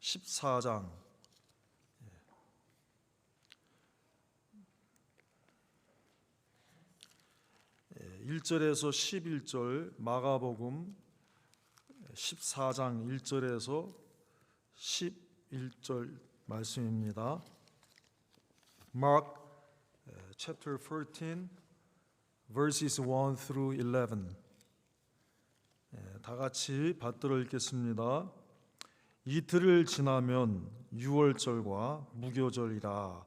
14장 1절에서 11절, 마가복음 14장 1절에서 11절 말씀입니다. Mark chapter 14 verses 1 through 11. 다 같이 받들어 읽겠습니다. 이틀을 지나면 유월절과 무교절이라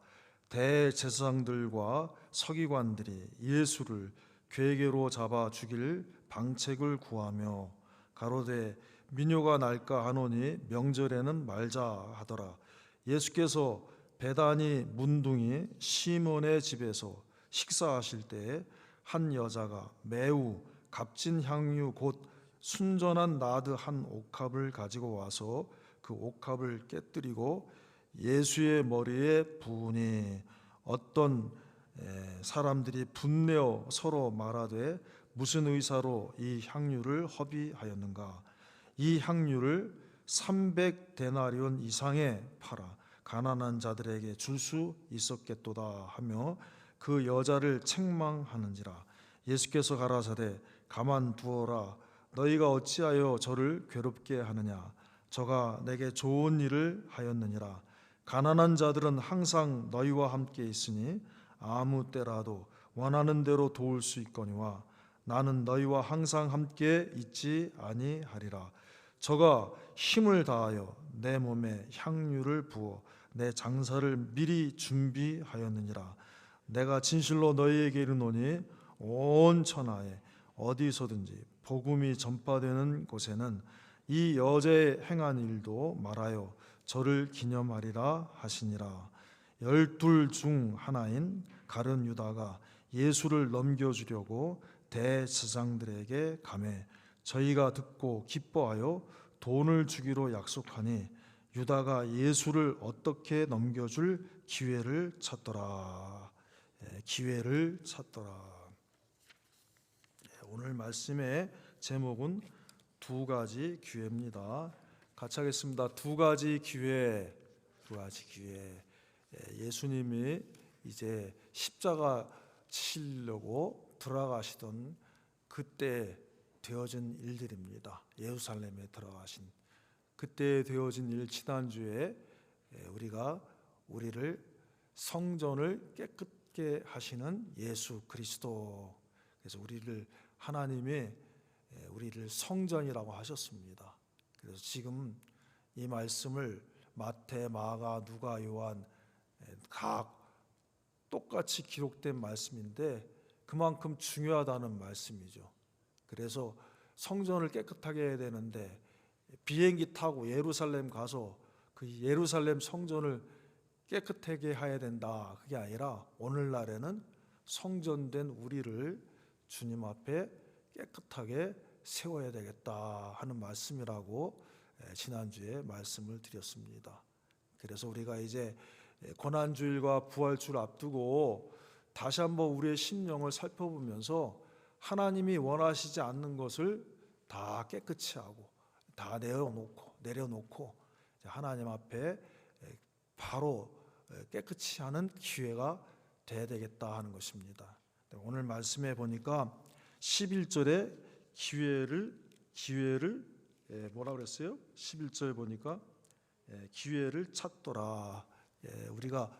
대제사장들과 서기관들이 예수를 괴계로 잡아 죽일 방책을 구하며 가로되 민요가 날까 하노니 명절에는 말자 하더라. 예수께서 베다니 문둥이 시몬의 집에서 식사하실 때에 한 여자가 매우 값진 향유 곧 순전한 나드 한 옥합을 가지고 와서 그 옥합을 깨뜨리고 예수의 머리에 부으니 어떤 사람들이 분내어 서로 말하되 무슨 의사로 이 향유를 허비하였는가? 이 향유를 300데나리온 이상에 팔아 가난한 자들에게 줄 수 있었겠도다 하며 그 여자를 책망하는지라. 예수께서 가라사대 가만두어라. 너희가 어찌하여 저를 괴롭게 하느냐? 저가 내게 좋은 일을 하였느니라. 가난한 자들은 항상 너희와 함께 있으니 아무 때라도 원하는 대로 도울 수 있거니와 나는 너희와 항상 함께 있지 아니하리라. 저가 힘을 다하여 내 몸에 향유를 부어 내 장사를 미리 준비하였느니라. 내가 진실로 너희에게 이르노니 온 천하에 어디서든지 복음이 전파되는 곳에는 이 여자의 행한 일도 말하여 저를 기념하리라 하시니라. 12 중 하나인 가룟 유다가 예수를 넘겨주려고 대제사장들에게 가매 저희가 듣고 기뻐하여 돈을 주기로 약속하니 유다가 예수를 어떻게 넘겨줄 기회를 찾더라. 기회를 찾더라. 오늘 말씀의 제목은 두 가지 기회입니다. 같이 하겠습니다. 두 가지 기회. 두 가지 기회. 예수님이 이제 십자가 치시려고 들어가시던 그때 되어진 일들입니다. 예루살렘에 들어가신 그때 되어진 일, 지난주에 우리를 성전을 깨끗게 하시는 예수 그리스도, 그래서 하나님이 우리를 성전이라고 하셨습니다. 그래서 지금 이 말씀을 마태, 마가, 누가, 요한 각 똑같이 기록된 말씀인데 그만큼 중요하다는 말씀이죠. 그래서 성전을 깨끗하게 해야 되는데 비행기 타고 예루살렘 가서 그 예루살렘 성전을 깨끗하게 해야 된다, 그게 아니라 오늘날에는 성전된 우리를 주님 앞에 깨끗하게 세워야 되겠다 하는 말씀이라고 지난주에 말씀을 드렸습니다. 그래서 우리가 이제 고난주일과 부활주를 앞두고 다시 한번 우리의 심령을 살펴보면서 하나님이 원하시지 않는 것을 다 깨끗이 하고 다 내려놓고 하나님 앞에 바로 깨끗이 하는 기회가 돼야 되겠다 하는 것입니다. 오늘 말씀에 보니까 11절에 기회를 뭐라 그랬어요? 11절 보니까 기회를 찾더라. 우리가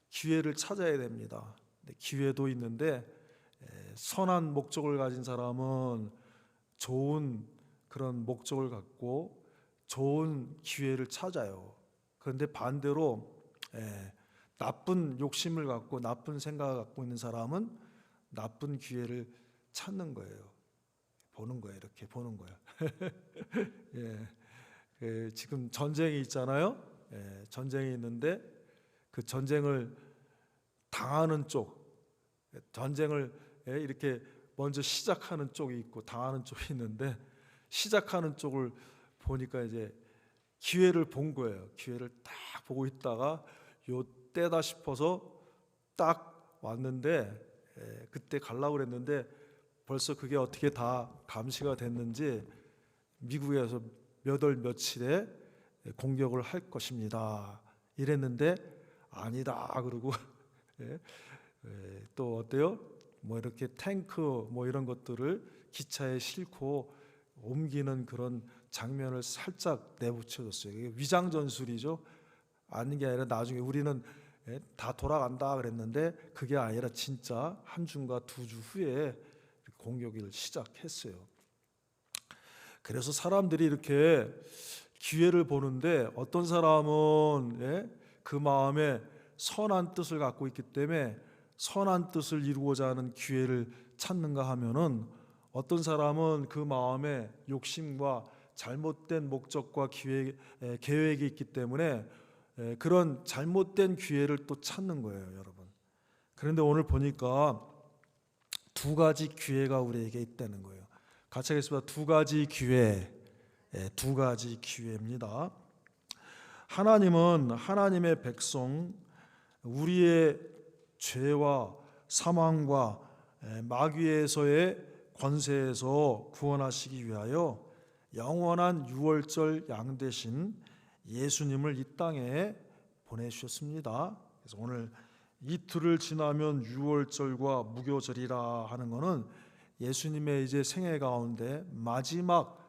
기회를 찾아야 됩니다. 기회도 있는데 선한 목적을 가진 사람은 좋은 그런 목적을 갖고 좋은 기회를 찾아요. 그런데 반대로 나쁜 욕심을 갖고 나쁜 생각을 갖고 있는 사람은 나쁜 기회를 찾는 거예요. 보는 거예요. 이렇게 보는 거예요. 지금 전쟁이 있잖아요. 전쟁이 있는데 그 전쟁을 당하는 쪽, 전쟁을 이렇게 먼저 시작하는 쪽이 있고 당하는 쪽이 있는데 시작하는 쪽을 보니까 이제 기회를 본 거예요. 기회를 딱 보고 있다가 요 때다 싶어서 딱 왔는데 그때 가려고 그랬는데 벌써 그게 어떻게 다 감시가 됐는지 미국에서 몇 월 며칠에 공격을 할 것입니다. 이랬는데 아니다 그러고 또 어때요? 뭐 이렇게 탱크 뭐 이런 것들을 기차에 싣고 옮기는 그런 장면을 살짝 내붙여줬어요. 이게 위장 전술이죠. 아닌 게 아니라 나중에 우리는 다 돌아간다 그랬는데 그게 아니라 진짜 한 주인가 두 주 후에 공격을 시작했어요. 그래서 사람들이 이렇게 기회를 보는데 어떤 사람은 그 마음에 선한 뜻을 갖고 있기 때문에 선한 뜻을 이루고자 하는 기회를 찾는가 하면은 어떤 사람은 그 마음에 욕심과 잘못된 목적과 계획이 있기 때문에 그런 잘못된 기회를 또 찾는 거예요, 여러분. 그런데 오늘 보니까 두 가지 기회가 우리에게 있다는 거예요. 같이 하겠습니다. 두 가지 기회, 두 가지 기회입니다. 하나님은 하나님의 백성, 우리의 죄와 사망과 마귀에서의 권세에서 구원하시기 위하여 영원한 유월절 양 되신 예수님을 이 땅에 보내주셨습니다. 그래서 오늘 이틀을 지나면 유월절과 무교절이라 하는 것은 예수님의 이제 생애 가운데 마지막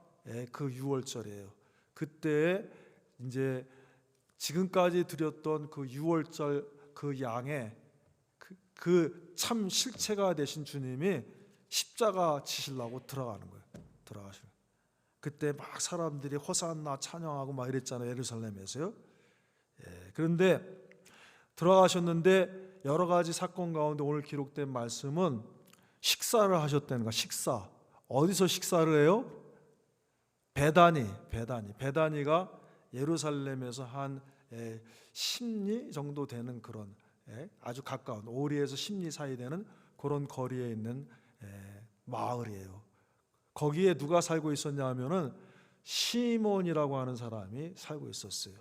그 유월절이에요. 그때 이제 지금까지 드렸던 그 유월절 그 양의 그 참 실체가 되신 주님이 십자가 지시려고 들어가는 거예요. 들어가시는. 그때 막 사람들이 호산나 찬양하고 막 이랬잖아요, 예루살렘에서요. 그런데 들어가셨는데 여러 가지 사건 가운데 오늘 기록된 말씀은 식사를 하셨다는 거야. 식사. 어디서 식사를 해요? 베다니가 예루살렘에서 한 10리 정도 되는 그런 아주 가까운 오리에서 10리 사이 되는 그런 거리에 있는 마을이에요. 거기에 누가 살고 있었냐 하면은 시몬이라고 하는 사람이 살고 있었어요.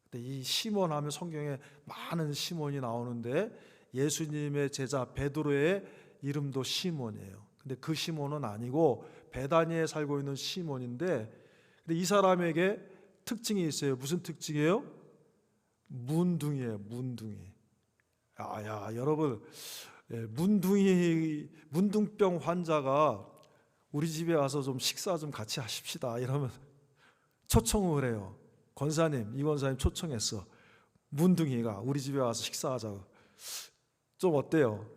근데 이 시몬 하면 성경에 많은 시몬이 나오는데 예수님의 제자 베드로의 이름도 시몬이에요. 근데 그 시몬은 아니고 베다니에 살고 있는 시몬인데, 근데 이 사람에게 특징이 있어요. 무슨 특징이에요? 문둥이에요. 문둥이. 여러분, 문둥병 환자가 우리 집에 와서 좀 식사 좀 같이 하십시다 이러면 초청을 해요. 이 권사님 초청했어. 문둥이가 우리 집에 와서 식사하자고. 좀 어때요?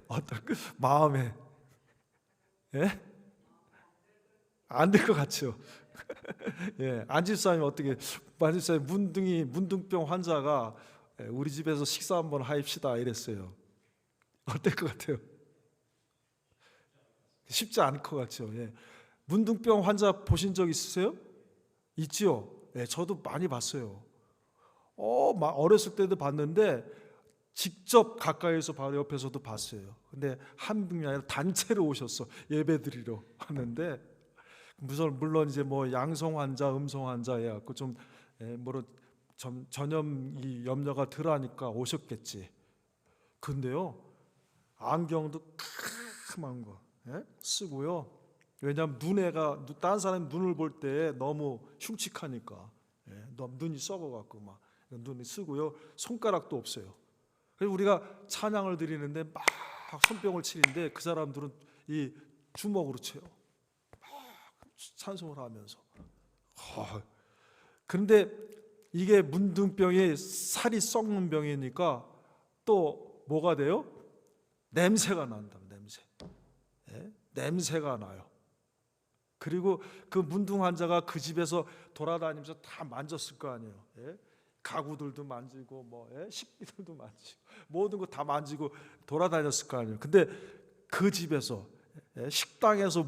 어떤 마음에 안 될 것 같죠? 안집사님 어떻게? 안집사님 문둥병 환자가 우리 집에서 식사 한번 하입시다 이랬어요. 어떨 것 같아요? 쉽지 않을 것 같죠. 문둥병 환자 보신 적 있으세요? 있지요. 저도 많이 봤어요. 어렸을 때도 봤는데 직접 가까이서 바로 옆에서도 봤어요. 근데 한 분이 아니라 단체로 오셨어. 예배드리러 왔는데 물론 이제 뭐 양성 환자, 음성 환자 해갖고 좀 전염이 염려가 덜하니까 오셨겠지. 근데요, 안경도 큼한 거 쓰고요. 왜냐하면 다른 사람이 눈을 볼 때 너무 흉측하니까 눈이 썩어갖고 막 눈이 쓰고요. 손가락도 없어요. 그래서 우리가 찬양을 드리는데 막 손뼉을 치는데 그 사람들은 이 주먹으로 쳐요. 막 찬송을 하면서. 그런데 이게 문둥병이 살이 썩는 병이니까 또 뭐가 돼요? 냄새가 난다. 냄새가 나요. 그리고 그 문둥 환자가 그 집에서 돌아다니면서 다 만졌을 거 아니에요. 가구들도 만지고 식기들도 만지고 모든 거 다 만지고 돌아다녔을 거 아니에요. 근데 그 집에서 식당에서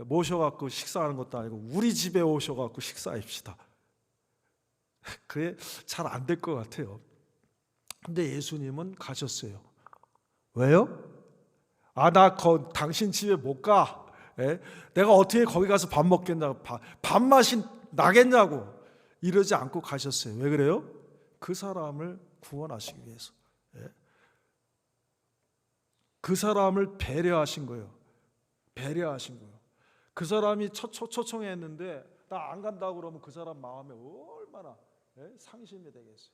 모셔갖고 식사하는 것도 아니고 우리 집에 오셔갖고 식사합시다. 그게 잘 안 될 것 같아요. 근데 예수님은 가셨어요. 왜요? 나 당신 집에 못 가. 내가 어떻게 거기 가서 밥 먹겠냐고, 밥맛이 나겠냐고 이러지 않고 가셨어요. 왜 그래요? 그 사람을 구원하시기 위해서. 그 사람을 배려하신 거예요. 그 사람이 초청했는데 나 안 간다고 그러면 그 사람 마음에 얼마나 상심이 되겠어요.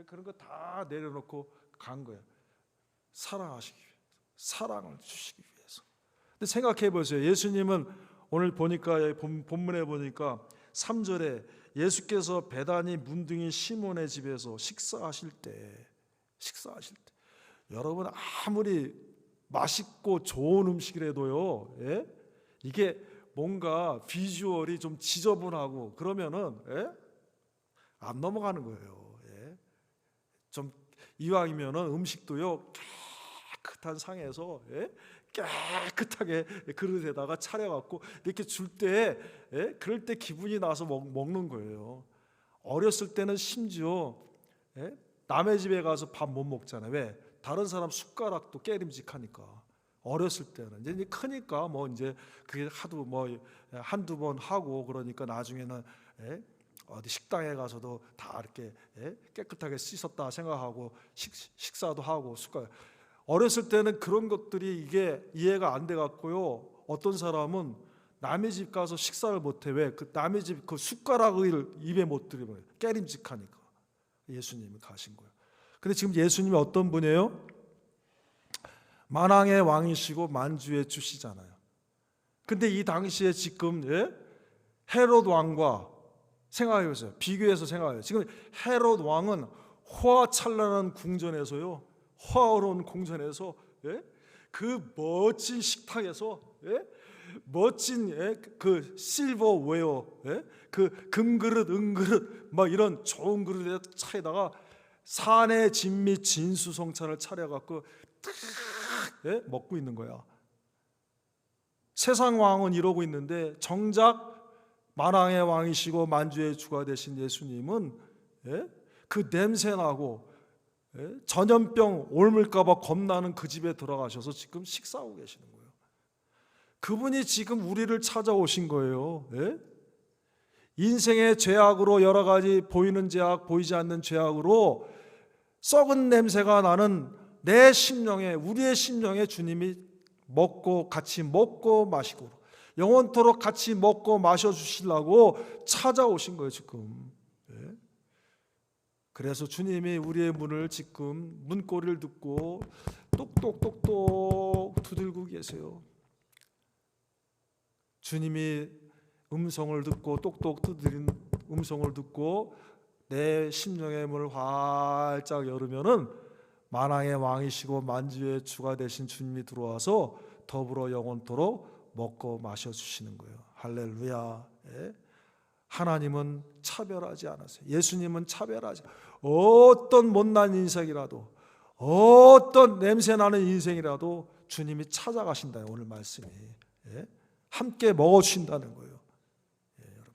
그런 거 다 내려놓고 간 거예요. 사랑하시기 위해서, 사랑을 주시기 위해서. 근데 생각해 보세요. 예수님은 오늘 보니까 본문에 보니까 3절에 예수께서 베다니 문둥이 시몬의 집에서 식사하실 때 여러분 아무리 맛있고 좋은 음식이라도요, 이게 뭔가 비주얼이 좀 지저분하고 그러면은 안 넘어가는 거예요. 좀 이왕이면은 음식도요 깨끗한 상에서 깨끗하게 그릇에다가 차려갖고 이렇게 줄 때 그럴 때 기분이 나서 먹는 거예요. 어렸을 때는 심지어 남의 집에 가서 밥 못 먹잖아요. 왜? 다른 사람 숟가락도 깨림직하니까. 어렸을 때는 이제 크니까 뭐 이제 그게 하도 뭐 한두 번 하고 그러니까 나중에는 어디 식당에 가서도 다 이렇게 깨끗하게 씻었다 생각하고 식사도 하고 숟가락. 어렸을 때는 그런 것들이 이게 이해가 안 돼 갖고요. 어떤 사람은 남의 집 가서 식사를 못 해. 왜? 그 남의 집 그 숟가락을 입에 못 들이면 깨림직하니까. 예수님이 가신 거예요. 근데 지금 예수님이 어떤 분이에요? 만왕의 왕이시고 만주의 주시잖아요. 근데 이 당시에 지금 헤롯 왕과 생각해 보세요. 비교해서 생각해요. 지금 헤롯 왕은 호화찬란한 궁전에서요, 호화로운 궁전에서 그 멋진 식탁에서 멋진 그 실버웨어, 그 금그릇, 은그릇, 막 이런 좋은 그릇에 차에다가 산의 진미 진수성찬을 차려갖고 먹고 있는 거야. 세상 왕은 이러고 있는데 정작 만왕의 왕이시고 만주의 주가 되신 예수님은 그 냄새나고 전염병 옮을까봐 겁나는 그 집에 들어가셔서 지금 식사하고 계시는 거예요. 그분이 지금 우리를 찾아오신 거예요. 인생의 죄악으로 여러 가지 보이는 죄악, 보이지 않는 죄악으로 썩은 냄새가 나는 내 심령에, 우리의 심령에 주님이 같이 먹고 마시고 영원토록 같이 먹고 마셔 주시려고 찾아오신 거예요 지금. 그래서 주님이 우리의 문을 지금 문고리를 듣고 똑똑똑똑 두들고 계세요. 주님이 음성을 듣고 똑똑 두드린 음성을 듣고 내 심령의 문을 활짝 열으면은 만왕의 왕이시고 만주의 주가 되신 주님이 들어와서 더불어 영원토록 먹고 마셔 주시는 거예요. 할렐루야. 하나님은 차별하지 않으세요. 예수님은 차별하지 않으세요. 어떤 못난 인생이라도, 어떤 냄새나는 인생이라도 주님이 찾아가신다. 오늘 말씀이 함께 먹어주신다는 거예요. 여러분.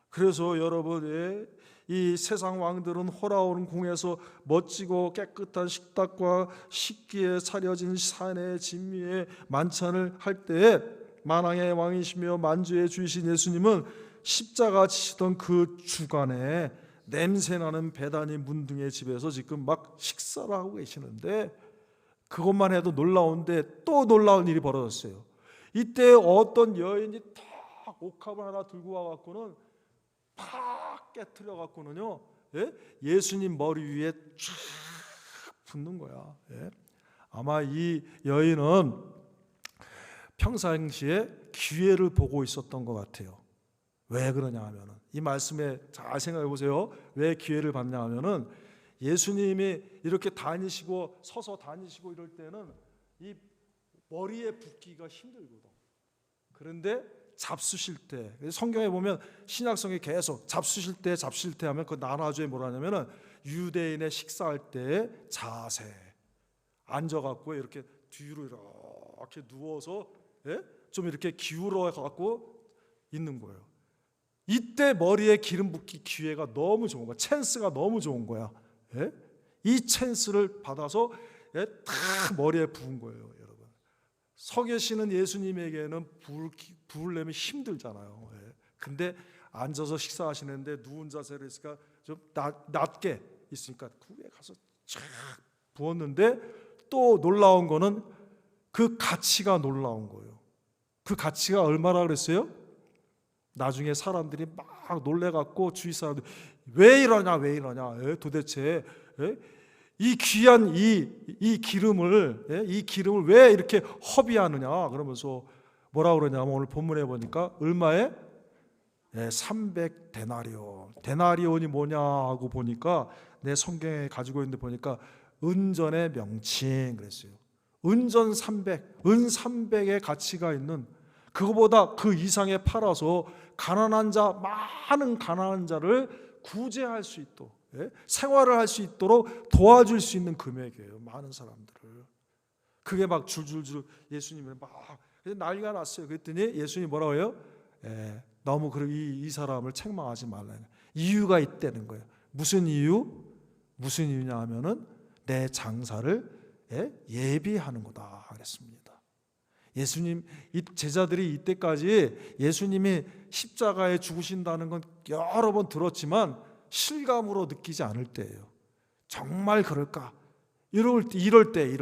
그래서 여러분, 이 세상 왕들은 호라오는 궁에서 멋지고 깨끗한 식탁과 식기에 차려진 산의 진미의 만찬을 할 때에 만왕의 왕이시며 만주의 주이신 예수님은 십자가 지시던 그 주간에 냄새나는 베다니 문둥의 집에서 지금 막 식사를 하고 계시는데, 그것만 해도 놀라운데 또 놀라운 일이 벌어졌어요. 이때 어떤 여인이 탁 옥합을 하나 들고 와갖고는 팍 깨트려 갖고는요, 예수님 머리 위에 쫙 붓는 거야. 아마 이 여인은 평상시에 기회를 보고 있었던 것 같아요. 왜 그러냐 하면은, 이 말씀에 잘 생각해 보세요. 왜 기회를 봤냐 하면은, 예수님이 이렇게 다니시고 서서 다니시고 이럴 때는 이 머리에 붓기가 힘들거든. 그런데 잡수실 때, 성경에 보면 신약성에 계속 잡수실 때 하면 그 나라주에 뭐라 하냐면은 유대인의 식사할 때 자세, 앉아갖고 이렇게 뒤로 이렇게 누워서 좀 이렇게 기울어 갖고 있는 거예요. 이때 머리에 기름 붓기 기회가 너무 좋은 거야. 찬스가 너무 좋은 거야. 이 찬스를 받아서 다 머리에 부은 거예요, 여러분. 서 계시는 예수님에게는 부을 내면 힘들잖아요. 근데 앉아서 식사하시는데 누운 자세로 있으니까 좀 낮게 있으니까 그 위에 가서 쫙 부었는데, 또 놀라운 거는 그 가치가 놀라운 거예요. 그 가치가 얼마나 그랬어요? 나중에 사람들이 막 놀래갖고 주위 사람들 왜 이러냐 도대체 이 귀한 이 기름을 왜 이렇게 허비하느냐 그러면서 뭐라 그러냐면 오늘 본문에 보니까 얼마에 300데나리온. 데나리온이 뭐냐 하고 보니까 내 성경에 가지고 있는데 보니까 은전의 명칭 그랬어요. 은전 300, 은 300의 가치가 있는, 그거보다 그 이상에 팔아서 많은 가난한 자를 구제할 수 있도록, 생활을 할 수 있도록 도와줄 수 있는 금액이에요. 많은 사람들을. 그게 막 줄줄줄 예수님을 막 난리가 났어요. 그랬더니 예수님이 뭐라고 해요? 너무 이 사람을 책망하지 말라. 이유가 있다는 거예요. 무슨 이유냐 하면은 내 장사를 예비하는 거다 그랬습니다. 예수님, 이 제자들이 이때까지 예수님이 십자가에 죽으신다는 건 여러 번 들었지만 실감으로 느끼지 않을 때예요. 정말 그럴까? 이럴 때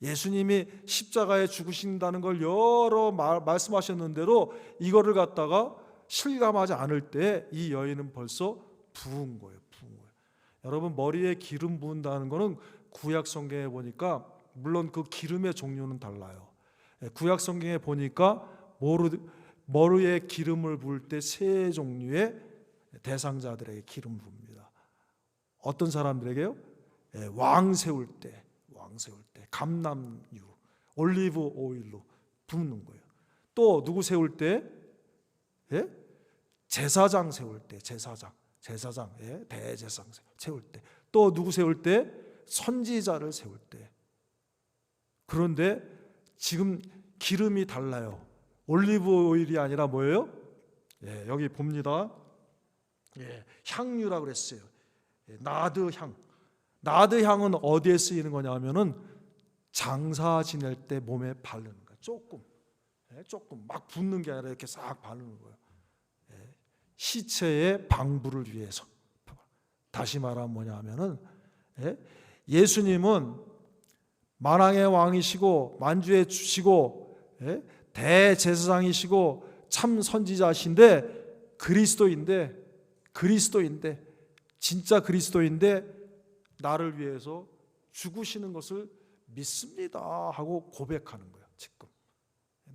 예수님이 십자가에 죽으신다는 걸 여러 말씀하셨는데도 이거를 갖다가 실감하지 않을 때 이 여인은 벌써 부은 거예요. 여러분, 머리에 기름 부은다는 거는 구약 성경에 보니까 물론 그 기름의 종류는 달라요. 구약 성경에 보니까 머리에 기름을 부을 때 세 종류의 대상자들에게 기름 부읍니다. 어떤 사람들에게요? 왕 세울 때 감람유, 올리브 오일로 붓는 거예요. 또 누구 세울 때? 제사장 세울 때, 대제사장 세울 때. 또 누구 세울 때? 선지자를 세울 때. 그런데 지금 기름이 달라요. 올리브 오일이 아니라 뭐예요? 여기 봅니다. 향유라고 그랬어요. 나드향. 나드향은 어디에 쓰이는 거냐 하면은 장사 지낼 때 몸에 바르는 거예요. 조금 막 붓는 게 아니라 이렇게 싹 바르는 거예요. 시체의 방부를 위해서. 다시 말하면 뭐냐 하면은 예수님은 만왕의 왕이시고 만주의 주시고 대제사장이시고 참 선지자신데 그리스도인데 진짜 그리스도인데 나를 위해서 죽으시는 것을 믿습니다 하고 고백하는 거예요. 지금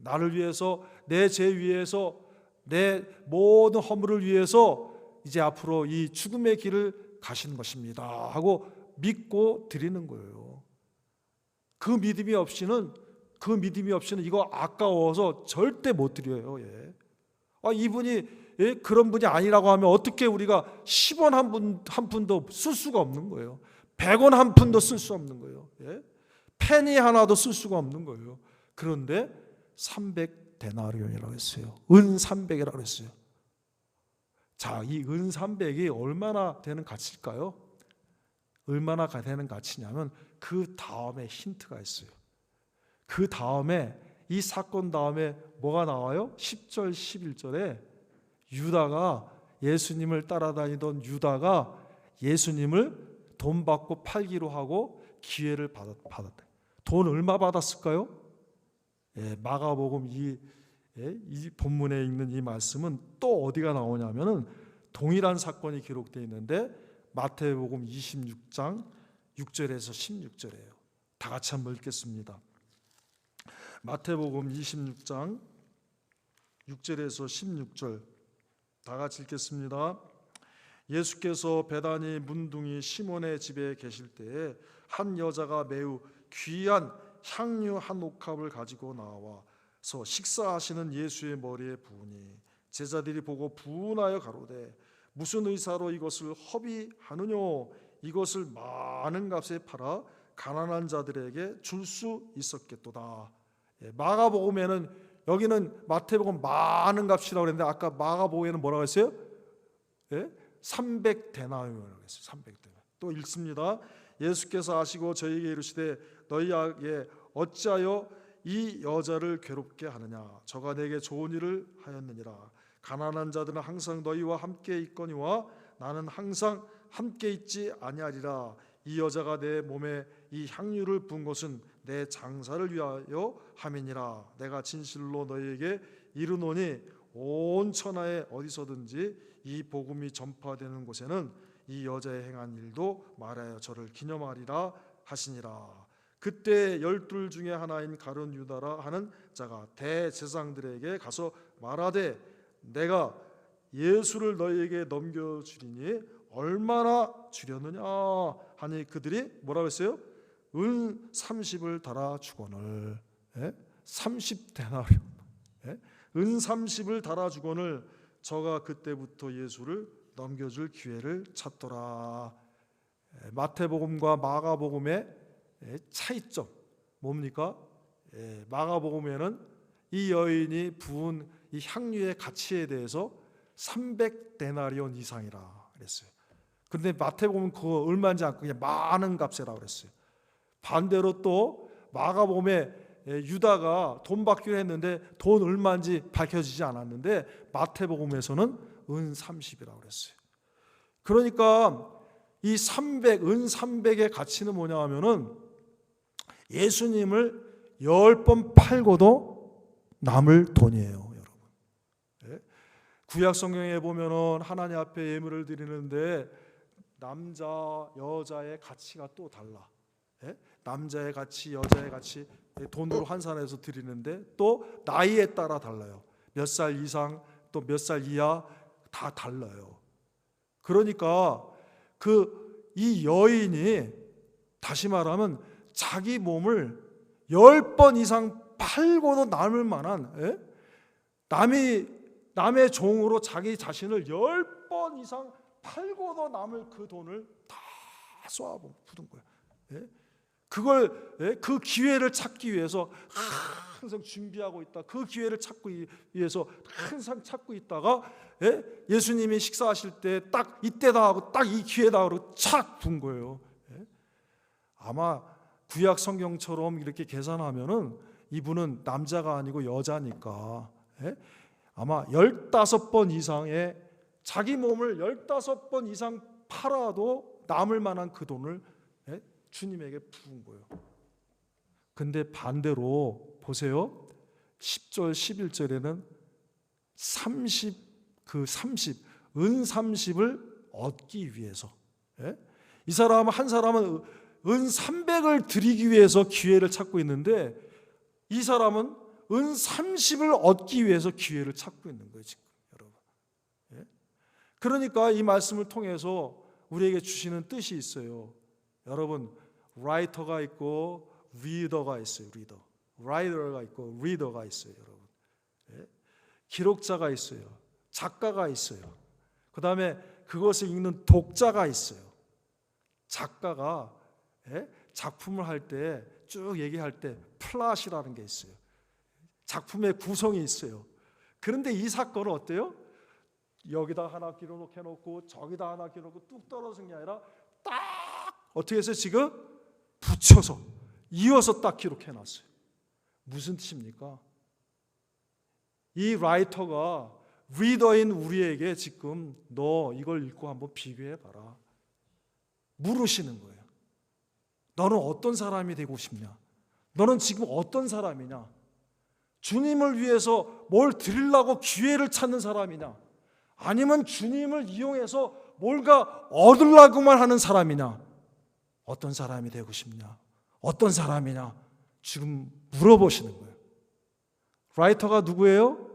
나를 위해서, 내 죄 위해서, 내 모든 허물을 위해서 이제 앞으로 이 죽음의 길을 가시는 것입니다 하고 믿고 드리는 거예요. 그 믿음이 없이는 이거 아까워서 절대 못 드려요. 이분이 그런 분이 아니라고 하면 어떻게 우리가 10원 한 푼도 쓸 수가 없는 거예요. 100원 한 푼도 쓸 수 없는 거예요. 페니 하나도 쓸 수가 없는 거예요. 그런데 300데나리온이라고 했어요. 은 300이라고 했어요. 자, 이 은 300이 얼마나 되는 가치일까요? 얼마나 되는 가치냐면 그 다음에 힌트가 있어요. 그 다음에, 이 사건 다음에 뭐가 나와요? 10절 11절에 유다가, 예수님을 따라다니던 유다가 예수님을 돈 받고 팔기로 하고 기회를 받았다. 돈 얼마 받았을까요? 마가복음 이 본문에 있는 이 말씀은 또 어디가 나오냐면은 동일한 사건이 기록되어 있는데 마태복음 26장 6절에서 16절이에요. 다 같이 한번 읽겠습니다. 마태복음 26장 6절에서 16절 다 같이 읽겠습니다. 예수께서 베다니 문둥이 시몬의 집에 계실 때에 한 여자가 매우 귀한 향유 한 옥합을 가지고 나와서 식사하시는 예수의 머리에 부으니 제자들이 보고 분하여 가로되 무슨 의사로 이것을 허비하느냐, 이것을 많은 값에 팔아 가난한 자들에게 줄 수 있었겠도다. 마가복음에는, 여기는 마태복음 많은 값이라고 그랬는데 아까 마가복음에는 뭐라고 했어요? 300데나리온이라고 했어요. 300데나리온. 또 읽습니다. 예수께서 아시고 저희에게 이르시되 너희에게 어찌하여 이 여자를 괴롭게 하느냐, 저가 내게 좋은 일을 하였느니라. 가난한 자들은 항상 너희와 함께 있거니와 나는 항상 함께 있지 아니하리라. 이 여자가 내 몸에 이 향유를 부은 것은 내 장사를 위하여 함이니라. 내가 진실로 너희에게 이르노니 온 천하에 어디서든지 이 복음이 전파되는 곳에는 이 여자의 행한 일도 말하여 저를 기념하리라 하시니라. 그때 12 중에 하나인 가룟 유다라 하는 자가 대제사장들에게 가서 말하되 내가 예수를 너희에게 넘겨주리니 얼마나 주려느냐 하니 그들이 뭐라고 했어요? 은 30을 달아 주거늘. 30데나리온. 은 30을 달아 주거늘. 저가 그때부터 예수를 넘겨줄 기회를 찾더라. 마태복음과 마가복음의 차이점 뭡니까? 마가복음에는 이 여인이 부은 이 향유의 가치에 대해서 300데나리온 이상이라 그랬어요. 그런데 마태복음은 그거 얼마인지 않고 그냥 많은 값이라고 그랬어요. 반대로 또 마가복음에 유다가 돈 받기로 했는데 돈 얼마인지 밝혀지지 않았는데 마태복음에서는 은 30이라고 그랬어요. 그러니까 이 은 300의 가치는 뭐냐 하면은 예수님을 10번 팔고도 남을 돈이에요, 여러분. 구약 성경에 보면은 하나님 앞에 예물을 드리는데 남자, 여자의 가치가 또 달라. 남자의 가치, 여자의 가치 돈으로 환산해서 드리는데 또 나이에 따라 달라요. 몇 살 이상 또 몇 살 이하 다 달라요. 그러니까 이 여인이 다시 말하면 자기 몸을 10번 이상 팔고도 남을 만한 남의 종으로 자기 자신을 10번 이상 팔고도 남을 그 돈을 다 쏟아부은 거예요. 그걸 그 기회를 찾기 위해서 항상 준비하고 있다. 그 기회를 찾기 위해서 항상 찾고 있다가 예수님이 식사하실 때 딱 이때다 하고 딱 이 기회다 하고 착 분 거예요. 아마 구약 성경처럼 이렇게 계산하면은 이분은 남자가 아니고 여자니까 아마 15번 이상의 자기 몸을 15번 이상 팔아도 남을 만한 그 돈을 주님에게 부은 거예요. 근데 반대로 보세요. 10절 11절에는 30은 30을 얻기 위해서 이 사람 한 사람은 은 300을 드리기 위해서 기회를 찾고 있는데 이 사람은 은 30을 얻기 위해서 기회를 찾고 있는 거예요, 지금 여러분. 그러니까 이 말씀을 통해서 우리에게 주시는 뜻이 있어요. 여러분, 라이터가 있고 리더가 있어요. 라이터가 있고 리더가 있어요, 여러분. 기록자가 있어요. 작가가 있어요. 그다음에 그것을 읽는 독자가 있어요. 작가가 작품을 할 때 쭉 얘기할 때 플롯이라는 게 있어요. 작품의 구성이 있어요. 그런데 이 사건은 어때요? 여기다 하나 기록해 놓고 저기다 하나 기록해 놓고 뚝 떨어진 게 아니라 딱 어떻게 해서 지금 붙여서 이어서 딱 기록해 놨어요. 무슨 뜻입니까? 이 라이터가 리더인 우리에게 지금 너 이걸 읽고 한번 비교해 봐라. 물으시는 거예요. 너는 어떤 사람이 되고 싶냐? 너는 지금 어떤 사람이냐? 주님을 위해서 뭘 드리려고 기회를 찾는 사람이냐? 아니면 주님을 이용해서 뭔가 얻으려고만 하는 사람이냐? 어떤 사람이 되고 싶냐? 어떤 사람이냐? 지금 물어보시는 거예요. 라이터가 누구예요?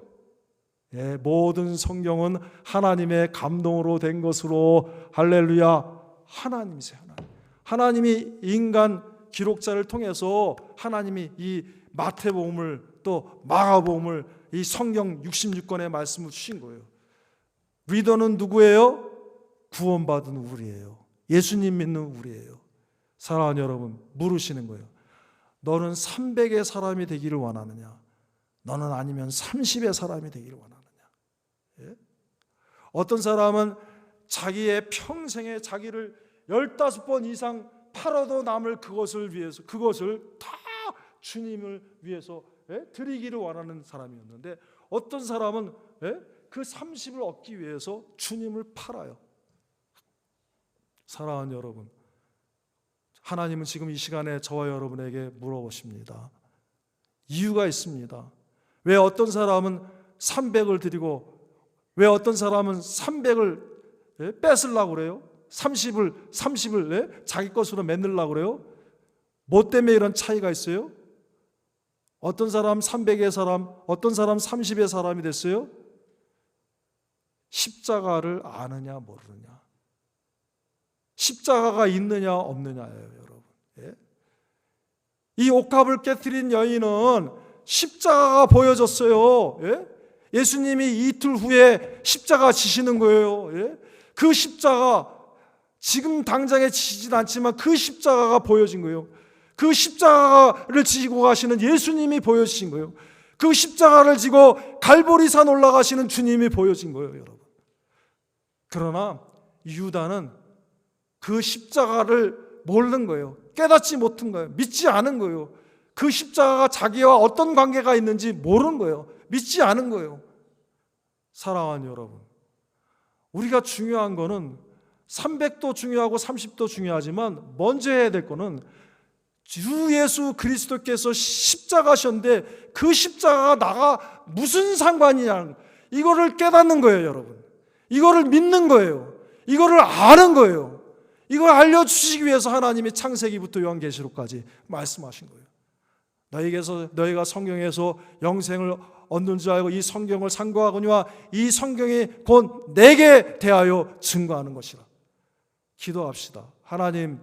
모든 성경은 하나님의 감동으로 된 것으로 할렐루야. 하나님이세요. 하나님이 인간 기록자를 통해서 하나님이 이 마태복음을 또 마가복음을 이 성경 66권의 말씀을 주신 거예요. 리더는 누구예요? 구원받은 우리예요. 예수님 믿는 우리예요. 사랑하는 여러분, 물으시는 거예요. 너는 300의 사람이 되기를 원하느냐? 너는 아니면 30의 사람이 되기를 원하느냐? 어떤 사람은 자기의 평생에 자기를 15번 이상 팔아도 남을 그것을 위해서 그것을 다 주님을 위해서 드리기를 원하는 사람이었는데 어떤 사람은 그 30을 얻기 위해서 주님을 팔아요. 사랑하는 여러분, 하나님은 지금 이 시간에 저와 여러분에게 물어보십니다. 이유가 있습니다. 왜 어떤 사람은 300을 드리고 왜 어떤 사람은 300을 뺏으려고 그래요? 30을 자기 것으로 만들려고 그래요? 뭐 때문에 이런 차이가 있어요? 어떤 사람 300의 사람, 어떤 사람 30의 사람이 됐어요? 십자가를 아느냐 모르느냐, 십자가가 있느냐 없느냐예요, 여러분. 이 옥합을 깨뜨린 여인은 십자가가 보여졌어요. 예수님이 이틀 후에 십자가 지시는 거예요. 그 십자가, 지금 당장에 지시진 않지만 그 십자가가 보여진 거예요. 그 십자가를 지고 가시는 예수님이 보여주신 거예요. 그 십자가를 지고 갈보리산 올라가시는 주님이 보여진 거예요, 여러분. 그러나 유다는 그 십자가를 모르는 거예요. 깨닫지 못한 거예요. 믿지 않은 거예요. 그 십자가가 자기와 어떤 관계가 있는지 모르는 거예요. 믿지 않은 거예요. 사랑하는 여러분, 우리가 중요한 거는 300도 중요하고 30도 중요하지만 먼저 해야 될 거는 주 예수 그리스도께서 십자가셨는데 그 십자가가 나가 무슨 상관이냐, 이거를 깨닫는 거예요, 여러분. 이거를 믿는 거예요. 이거를 아는 거예요. 이걸 알려주시기 위해서 하나님이 창세기부터 요한계시록까지 말씀하신 거예요. 너희가 성경에서 영생을 얻는 줄 알고 이 성경을 상고하거니와 이 성경이 곧 내게 대하여 증거하는 것이라. 기도합시다. 하나님,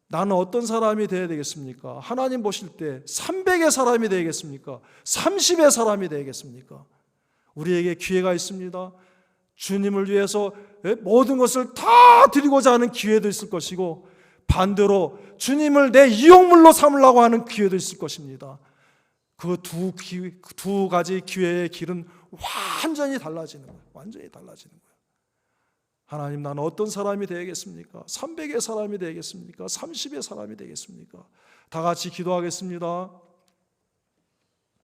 나는 어떤 사람이 되어야 되겠습니까? 하나님 보실 때 300의 사람이 되겠습니까? 30의 사람이 되겠습니까? 우리에게 기회가 있습니다. 주님을 위해서 모든 것을 다 드리고자 하는 기회도 있을 것이고, 반대로 주님을 내 이용물로 삼으려고 하는 기회도 있을 것입니다. 그 두 가지 기회의 길은 완전히 달라지는 거예요. 완전히 달라지는 거예요. 하나님, 나는 어떤 사람이 되겠습니까? 300의 사람이 되겠습니까? 30의 사람이 되겠습니까? 다 같이 기도하겠습니다.